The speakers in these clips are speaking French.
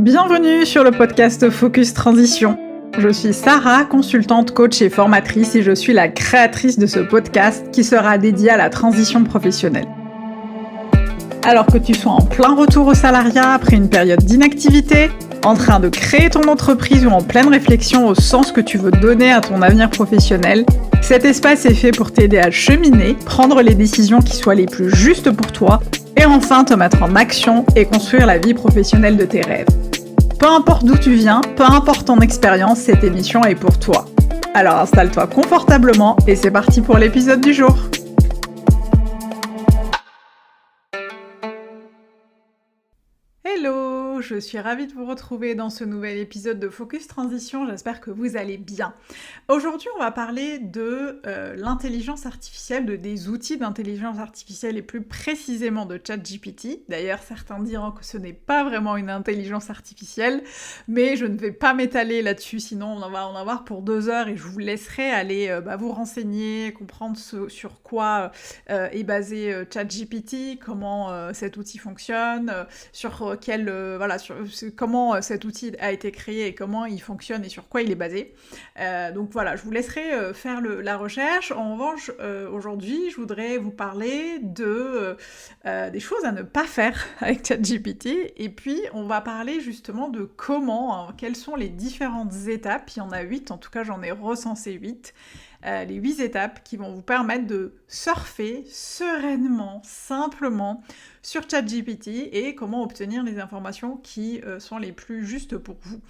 Bienvenue sur le podcast Focus Transition. Je suis Sarah, consultante, coach et formatrice et je suis la créatrice de ce podcast qui sera dédié à la transition professionnelle. Alors que tu sois en plein retour au salariat après une période d'inactivité, en train de créer ton entreprise ou en pleine réflexion au sens que tu veux donner à ton avenir professionnel, cet espace est fait pour t'aider à cheminer, prendre les décisions qui soient les plus justes pour toi et enfin te mettre en action et construire la vie professionnelle de tes rêves. Peu importe d'où tu viens, peu importe ton expérience, cette émission est pour toi. Alors installe-toi confortablement et c'est parti pour l'épisode du jour. Hello, je suis ravie de vous retrouver dans ce nouvel épisode de Focus Transition, j'espère que vous allez bien. Aujourd'hui, on va parler de l'intelligence artificielle, des outils d'intelligence artificielle et plus précisément de ChatGPT. D'ailleurs, certains diront que ce n'est pas vraiment une intelligence artificielle, mais je ne vais pas m'étaler là-dessus, sinon on va en avoir pour 2 heures et je vous laisserai aller vous renseigner, comprendre sur quoi est basé ChatGPT, comment cet outil fonctionne, sur comment cet outil a été créé et comment il fonctionne et sur quoi il est basé. Donc voilà, je vous laisserai faire la recherche. En revanche, aujourd'hui, je voudrais vous parler des choses à ne pas faire avec ChatGPT. Et puis, on va parler justement de quelles sont les différentes étapes. Il y en a 8, en tout cas, j'en ai recensé 8. Les 8 étapes qui vont vous permettre de surfer sereinement, simplement sur ChatGPT et comment obtenir les informations qui sont les plus justes pour vous.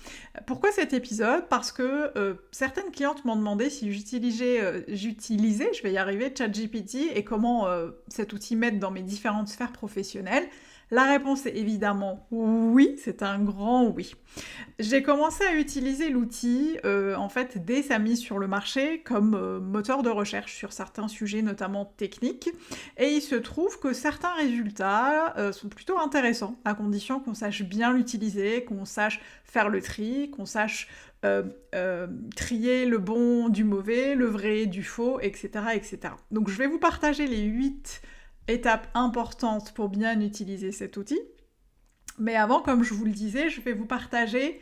Pourquoi cet épisode ? Parce que certaines clientes m'ont demandé si j'utilisais, je vais y arriver, ChatGPT et comment cet outil m'aide dans mes différentes sphères professionnelles. La réponse est évidemment oui, c'est un grand oui. J'ai commencé à utiliser l'outil dès sa mise sur le marché comme moteur de recherche sur certains sujets, notamment techniques. Et il se trouve que certains résultats sont plutôt intéressants, à condition qu'on sache bien l'utiliser, qu'on sache faire le tri, qu'on sache trier le bon du mauvais, le vrai du faux, etc., etc. Donc je vais vous partager les 8 étapes importantes pour bien utiliser cet outil. Mais avant, comme je vous le disais, je vais vous partager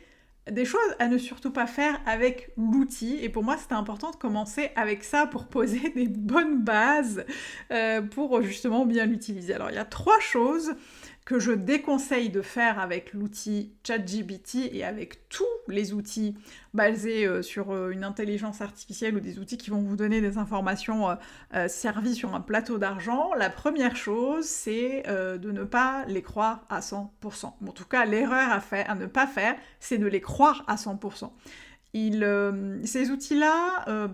des choses à ne surtout pas faire avec l'outil. Et pour moi, c'était important de commencer avec ça pour poser des bonnes bases pour justement bien l'utiliser. Alors, il y a 3 choses que je déconseille de faire avec l'outil ChatGPT et avec tous les outils basés sur une intelligence artificielle ou des outils qui vont vous donner des informations servies sur un plateau d'argent. La première chose, c'est de ne pas les croire à 100%. En tout cas, l'erreur à ne pas faire, c'est de les croire à 100%. Ces outils-là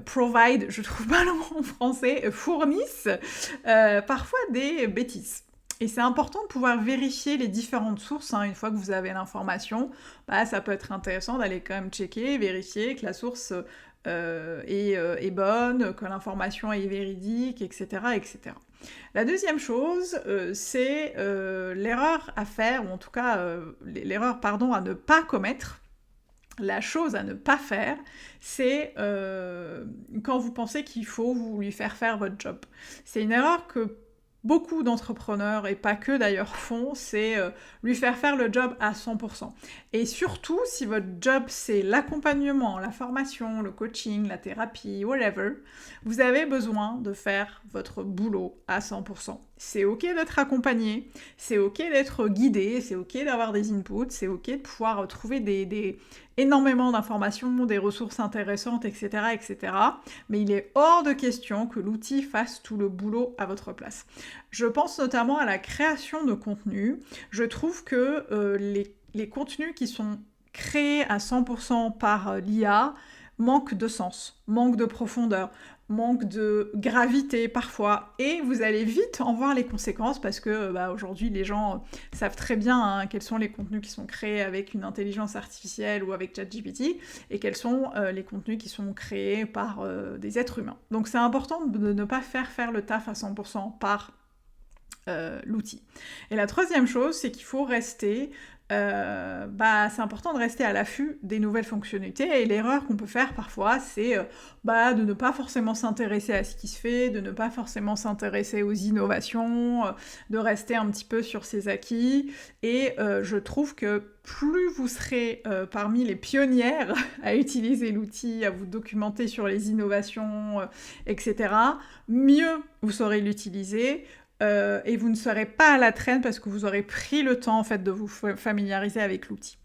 provide, je trouve pas le mot en français, fournissent parfois des bêtises. Et c'est important de pouvoir vérifier les différentes sources, une fois que vous avez l'information. Ça peut être intéressant d'aller quand même checker, vérifier que la source est bonne, que l'information est véridique, etc., etc. La deuxième chose, c'est l'erreur à faire, ou en tout cas l'erreur à ne pas commettre. La chose à ne pas faire, c'est quand vous pensez qu'il faut vous lui faire votre job. C'est une erreur que beaucoup d'entrepreneurs, et pas que d'ailleurs, font, c'est lui faire le job à 100%. Et surtout, si votre job, c'est l'accompagnement, la formation, le coaching, la thérapie, whatever, vous avez besoin de faire votre boulot à 100%. C'est ok d'être accompagné, c'est ok d'être guidé, c'est ok d'avoir des inputs, c'est ok de pouvoir trouver énormément d'informations, des ressources intéressantes, etc., etc. Mais il est hors de question que l'outil fasse tout le boulot à votre place. Je pense notamment à la création de contenu. Je trouve que les contenus qui sont créés à 100% par l'IA manquent de sens, manquent de profondeur, manque de gravité parfois, et vous allez vite en voir les conséquences parce que aujourd'hui les gens savent très bien quels sont les contenus qui sont créés avec une intelligence artificielle ou avec ChatGPT et quels sont les contenus qui sont créés par des êtres humains. Donc c'est important de ne pas faire le taf à 100% par l'outil. Et la troisième chose, c'est qu'il faut rester c'est important de rester à l'affût des nouvelles fonctionnalités, et l'erreur qu'on peut faire parfois, c'est de ne pas forcément s'intéresser à ce qui se fait, de ne pas forcément s'intéresser aux innovations, de rester un petit peu sur ses acquis, et je trouve que plus vous serez parmi les pionnières à utiliser l'outil, à vous documenter sur les innovations, etc., mieux vous saurez l'utiliser, et vous ne serez pas à la traîne parce que vous aurez pris le temps en fait de vous familiariser avec l'outil.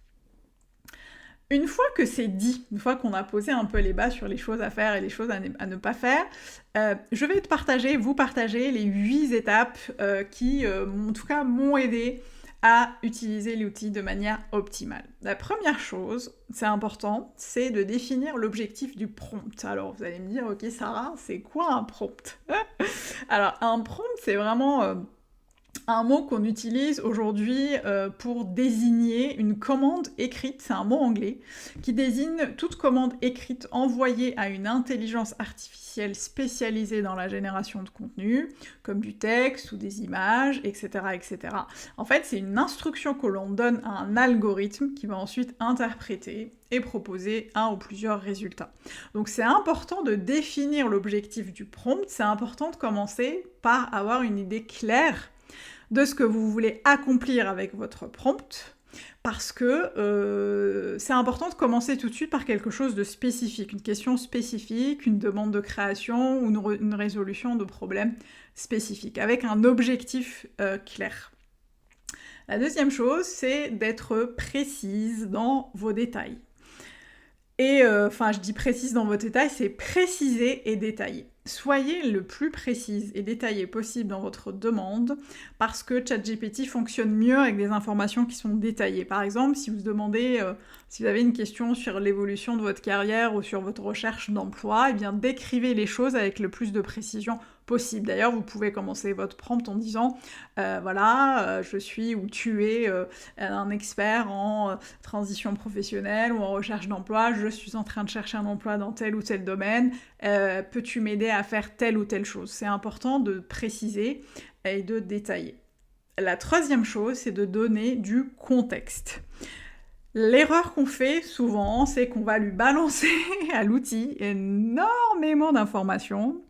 Une fois que c'est dit, une fois qu'on a posé un peu les bases sur les choses à faire et les choses à ne pas faire, je vais vous partager les 8 étapes qui, en tout cas, m'ont aidé à utiliser l'outil de manière optimale. La première chose, c'est important, c'est de définir l'objectif du prompt. Alors vous allez me dire, ok Sarah, c'est quoi un prompt? Alors un prompt, c'est vraiment un mot qu'on utilise aujourd'hui pour désigner une commande écrite, c'est un mot anglais, qui désigne toute commande écrite envoyée à une intelligence artificielle spécialisée dans la génération de contenu, comme du texte ou des images, etc., etc. En fait, c'est une instruction que l'on donne à un algorithme qui va ensuite interpréter et proposer un ou plusieurs résultats. Donc c'est important de définir l'objectif du prompt, c'est important de commencer par avoir une idée claire de ce que vous voulez accomplir avec votre prompt, parce que c'est important de commencer tout de suite par quelque chose de spécifique, une question spécifique, une demande de création ou une résolution de problème spécifique, avec un objectif clair. La deuxième chose, c'est d'être précise dans vos détails. Et je dis précise dans vos détails, c'est préciser et détailler. Soyez le plus précise et détaillée possible dans votre demande, parce que ChatGPT fonctionne mieux avec des informations qui sont détaillées. Par exemple, si vous demandez, si vous avez une question sur l'évolution de votre carrière ou sur votre recherche d'emploi, eh bien décrivez les choses avec le plus de précision possible. D'ailleurs, vous pouvez commencer votre prompt en disant je suis ou tu es un expert en transition professionnelle ou en recherche d'emploi, je suis en train de chercher un emploi dans tel ou tel domaine, peux-tu m'aider à faire telle ou telle chose? C'est important de préciser et de détailler. La troisième chose, c'est de donner du contexte. L'erreur qu'on fait souvent, c'est qu'on va lui balancer à l'outil énormément d'informations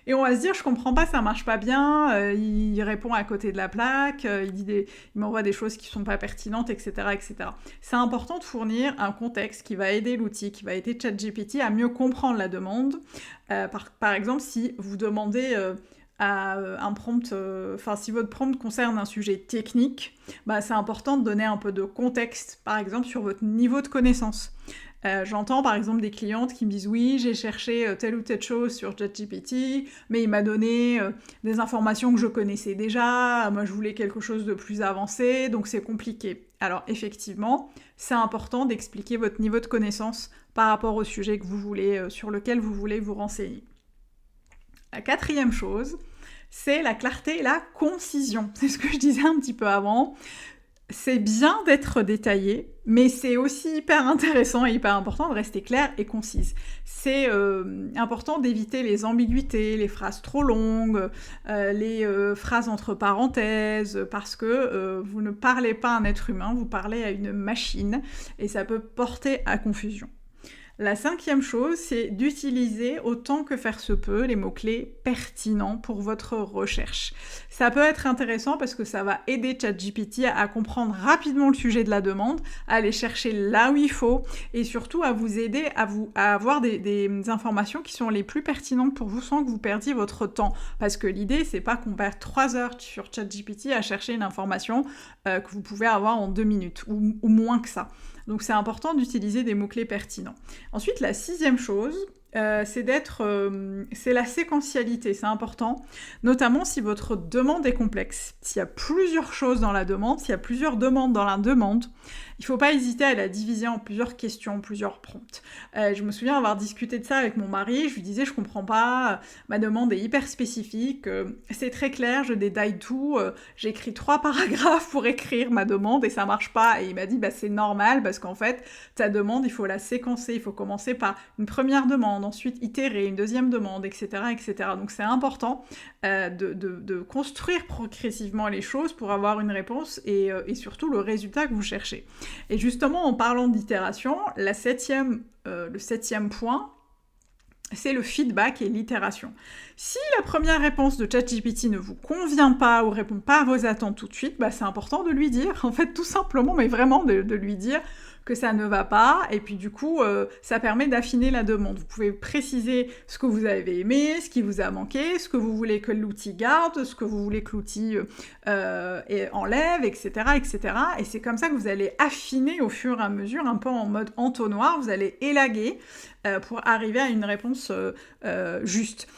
et on va se dire je comprends pas, ça marche pas bien, il répond à côté de la plaque, il m'envoie des choses qui sont pas pertinentes, etc., etc. C'est important de fournir un contexte qui va aider l'outil, qui va aider ChatGPT à mieux comprendre la demande. Par exemple, si vous demandez à un prompt, si votre prompt concerne un sujet technique, c'est important de donner un peu de contexte, par exemple sur votre niveau de connaissance. J'entends par exemple des clientes qui me disent oui, j'ai cherché telle ou telle chose sur ChatGPT, mais il m'a donné des informations que je connaissais déjà, moi je voulais quelque chose de plus avancé, donc c'est compliqué. Alors effectivement, c'est important d'expliquer votre niveau de connaissance par rapport au sujet que vous voulez, sur lequel vous voulez vous renseigner. La quatrième chose, c'est la clarté et la concision. C'est ce que je disais un petit peu avant. C'est bien d'être détaillé, mais c'est aussi hyper intéressant et hyper important de rester clair et concise. C'est important d'éviter les ambiguïtés, les phrases trop longues, les phrases entre parenthèses, parce que vous ne parlez pas à un être humain, vous parlez à une machine, et ça peut porter à confusion. La cinquième chose, c'est d'utiliser autant que faire se peut les mots-clés pertinents pour votre recherche. Ça peut être intéressant parce que ça va aider ChatGPT à comprendre rapidement le sujet de la demande, à aller chercher là où il faut et surtout à vous aider à avoir des informations qui sont les plus pertinentes pour vous sans que vous perdiez votre temps. Parce que l'idée, c'est pas qu'on perd 3 heures sur ChatGPT à chercher une information que vous pouvez avoir en 2 minutes ou moins que ça. Donc c'est important d'utiliser des mots-clés pertinents. Ensuite, la sixième chose, c'est la séquentialité, c'est important, notamment si votre demande est complexe. S'il y a plusieurs choses dans la demande, s'il y a plusieurs demandes dans la demande, il ne faut pas hésiter à la diviser en plusieurs questions, plusieurs prompts. Je me souviens avoir discuté de ça avec mon mari, je lui disais je comprends pas, ma demande est hyper spécifique, c'est très clair, je détaille tout, j'écris 3 paragraphes pour écrire ma demande et ça marche pas. Et il m'a dit c'est normal parce qu'en fait ta demande il faut la séquencer, il faut commencer par une première demande, demande, ensuite itérer, une deuxième demande, etc. etc. Donc c'est important de construire progressivement les choses pour avoir une réponse et surtout le résultat que vous cherchez. Et justement, en parlant d'itération, le septième point, c'est le feedback et l'itération. Si la première réponse de ChatGPT ne vous convient pas ou répond pas à vos attentes tout de suite, c'est important de lui dire, en fait tout simplement, mais vraiment de lui dire que ça ne va pas, et puis du coup, ça permet d'affiner la demande. Vous pouvez préciser ce que vous avez aimé, ce qui vous a manqué, ce que vous voulez que l'outil garde, ce que vous voulez que l'outil enlève, etc., etc. Et c'est comme ça que vous allez affiner au fur et à mesure, un peu en mode entonnoir, vous allez élaguer pour arriver à une réponse juste.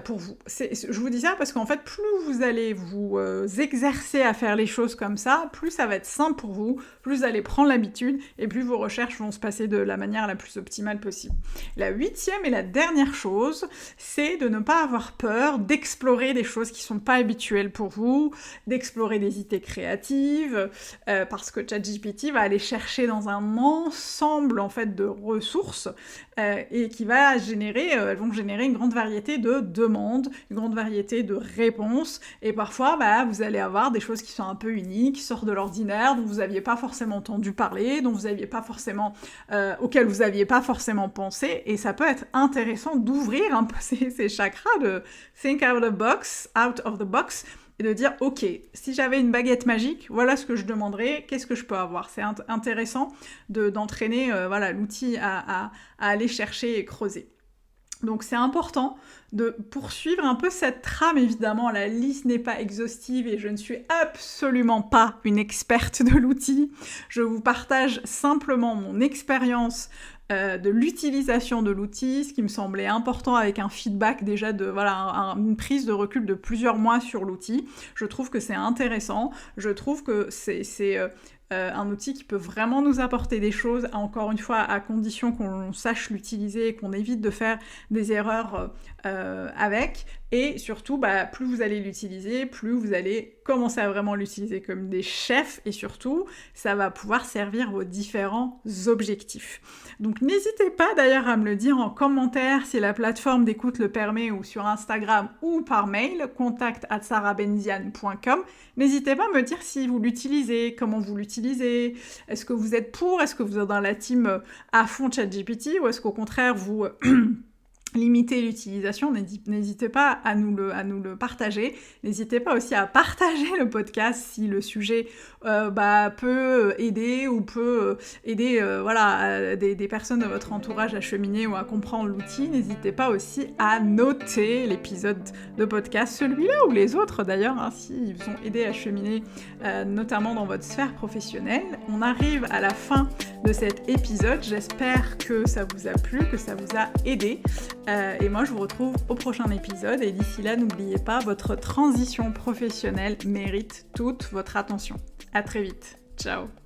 Pour vous. Je vous dis ça parce qu'en fait, plus vous allez vous exercer à faire les choses comme ça, plus ça va être simple pour vous, plus vous allez prendre l'habitude et plus vos recherches vont se passer de la manière la plus optimale possible. La 8e et la dernière chose, c'est de ne pas avoir peur d'explorer des choses qui sont pas habituelles pour vous, d'explorer des idées créatives, parce que ChatGPT va aller chercher dans un ensemble en fait de ressources et qui va elles vont générer une grande variété de demandes, une grande variété de réponses, et parfois vous allez avoir des choses qui sont un peu uniques, qui sortent de l'ordinaire, dont vous n'aviez pas forcément entendu parler, dont vous aviez pas forcément, auxquelles vous n'aviez pas forcément pensé, et ça peut être intéressant d'ouvrir un peu ces chakras, de think out of the box, et de dire, ok, si j'avais une baguette magique, voilà ce que je demanderais, qu'est-ce que je peux avoir ? C'est intéressant d'entraîner l'outil à aller chercher et creuser. Donc c'est important de poursuivre un peu cette trame, évidemment, la liste n'est pas exhaustive et je ne suis absolument pas une experte de l'outil. Je vous partage simplement mon expérience de l'utilisation de l'outil, ce qui me semblait important avec un feedback déjà une prise de recul de plusieurs mois sur l'outil. Je trouve que c'est intéressant, je trouve que c'est un outil qui peut vraiment nous apporter des choses, encore une fois, à condition qu'on sache l'utiliser et qu'on évite de faire des erreurs avec. Et surtout, plus vous allez l'utiliser, plus vous allez commencer à vraiment l'utiliser comme des chefs, et surtout, ça va pouvoir servir vos différents objectifs. Donc n'hésitez pas d'ailleurs à me le dire en commentaire si la plateforme d'écoute le permet, ou sur Instagram ou par mail, contact@sarabenziane.com. N'hésitez pas à me dire si vous l'utilisez, comment vous l'utilisez, est-ce que vous êtes pour, est-ce que vous êtes dans la team à fond ChatGPT, ou est-ce qu'au contraire vous limitez l'utilisation. N'hésitez pas à nous le partager. N'hésitez pas aussi à partager le podcast si le sujet peut aider ou peut aider des personnes de votre entourage à cheminer ou à comprendre l'outil. N'hésitez pas aussi à noter l'épisode de podcast, celui-là ou les autres d'ailleurs, s'ils vous ont aidé à cheminer, notamment dans votre sphère professionnelle. On arrive à la fin de cet épisode. J'espère que ça vous a plu, que ça vous a aidé. Et moi, je vous retrouve au prochain épisode. Et d'ici là, n'oubliez pas, votre transition professionnelle mérite toute votre attention. À très vite. Ciao.